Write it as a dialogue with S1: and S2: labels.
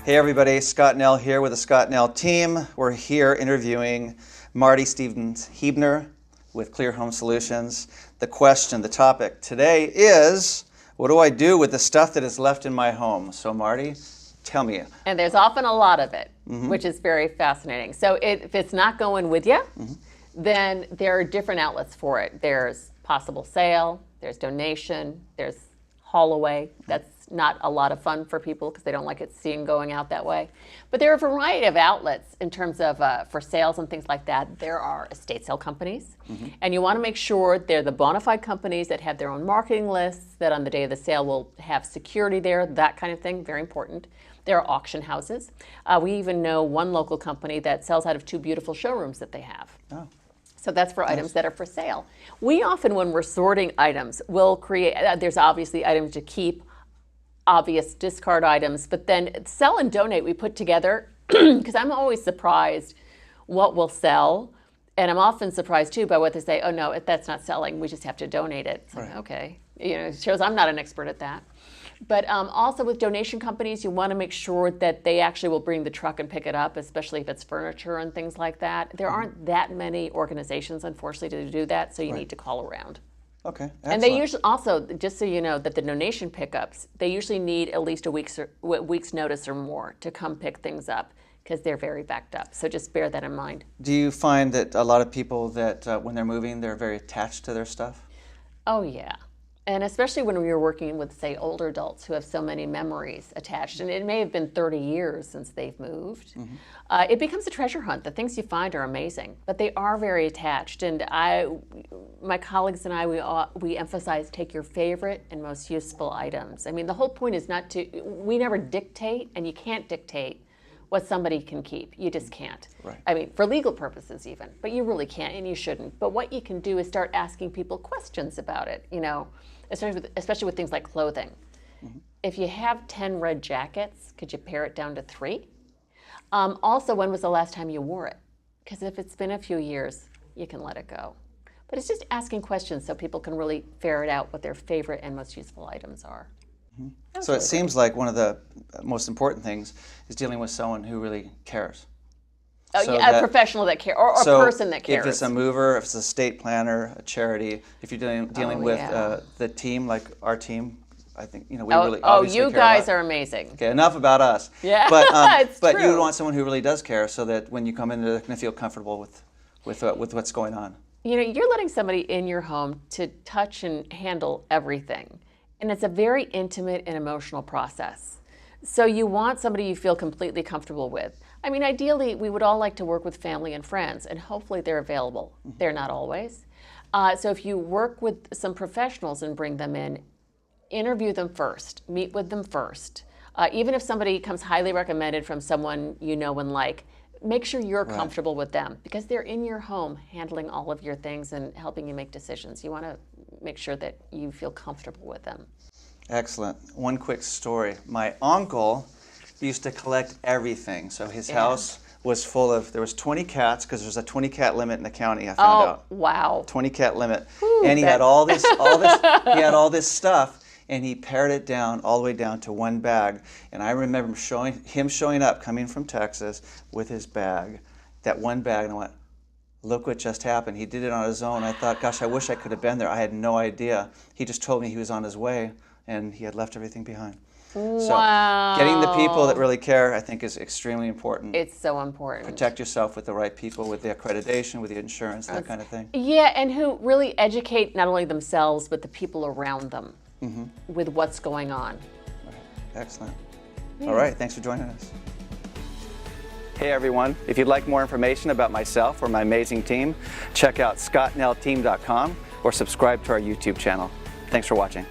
S1: Hey everybody, Scott Nell here with the Scott Nell team. We're here interviewing Marty Stevens-Heebner with Clear Home Solutions. The question, the topic today is, what do I do with the stuff that is left in my home? So Marty, tell me.
S2: And there's often a lot of it, which is very fascinating. So if it's not going with you, then there are different outlets for it. There's possible sale, there's donation, there's haul away. That's not a lot of fun for people because they don't like it seen going out that way. But there are a variety of outlets in terms of for sales and things like that. There are estate sale companies, and you want to make sure they're the bona fide companies that have their own marketing lists, that on the day of the sale will have security there, that kind of thing, very important. There are auction houses. We even know one local company that sells out of 2 beautiful showrooms that they have.
S1: Oh.
S2: So that's for items that are for sale. We often, when we're sorting items, will create, there's obviously items to keep, obvious discard items, but then sell and donate we put together because I'm always surprised what will sell, and I'm often surprised too by what they say, oh no, that's not selling, we just have to donate it. It's like, okay, it shows I'm not an expert at that. But also with donation companies, you want to make sure that they actually will bring the truck and pick it up, especially if it's furniture and things like that. There aren't that many organizations, unfortunately, to do that, so you need to call around.
S1: Okay, excellent.
S2: And they usually also, just so you know, that the donation pickups, they usually need at least a week's notice or more to come pick things up because they're very backed up. So just bear that in mind.
S1: Do you find that a lot of people that when they're moving, they're very attached to their stuff?
S2: Oh yeah. And especially when we were working with, say, older adults who have so many memories attached, and it may have been 30 years since they've moved, it becomes a treasure hunt. The things you find are amazing, but they are very attached. And my colleagues and I, we emphasize take your favorite and most useful items. I mean, the whole point is not to, we never dictate, and you can't dictate what somebody can keep. You just can't.
S1: Right.
S2: I mean, for legal purposes even, but you really can't and you shouldn't. But what you can do is start asking people questions about it, especially with things like clothing. If you have 10 red jackets, could you pare it down to 3? Also, when was the last time you wore it? Because if it's been a few years, you can let it go. But it's just asking questions so people can really ferret out what their favorite and most useful items are.
S1: So it seems like one of the most important things is dealing with someone who really cares.
S2: Oh, so yeah, a professional that cares, or a person that cares.
S1: If it's a mover, if it's a estate planner, a charity, if you're dealing with the team, like our team, I think we really obviously
S2: you
S1: care
S2: guys
S1: about.
S2: are amazing.
S1: Okay, enough about us.
S2: Yeah,
S1: but
S2: true.
S1: you would want someone who really does care, so that when you come in, they're going to feel comfortable with what's going on.
S2: You're letting somebody in your home to touch and handle everything. And it's a very intimate and emotional process. So you want somebody you feel completely comfortable with. I mean, ideally, we would all like to work with family and friends, and hopefully they're available. They're not always. So if you work with some professionals and bring them in, interview them first, meet with them first. Even if somebody comes highly recommended from someone you know and like, make sure you're comfortable with them because they're in your home handling all of your things and helping you make decisions. You want to make sure that you feel comfortable with them.
S1: Excellent. One quick story. My uncle used to collect everything. So his house was full of, there was 20 cats because there's a 20 cat limit in the county, I found out.
S2: Oh, wow.
S1: 20 cat limit. And he had all this, he had all this stuff, and he pared it down all the way down to 1 bag. And I remember him showing up, coming from Texas with his bag, that 1 bag, and I went, look what just happened. He did it on his own. I thought, gosh, I wish I could have been there. I had no idea. He just told me he was on his way, and he had left everything behind.
S2: Wow.
S1: So getting the people that really care, I think, is extremely important.
S2: It's so important.
S1: Protect yourself with the right people, with the accreditation, with the insurance, that kind of thing.
S2: Yeah, and who really educate not only themselves, but the people around them with what's going on.
S1: Okay. Excellent. All right, thanks for joining us. Hey everyone, if you'd like more information about myself or my amazing team, check out scottnellteam.com or subscribe to our YouTube channel. Thanks for watching.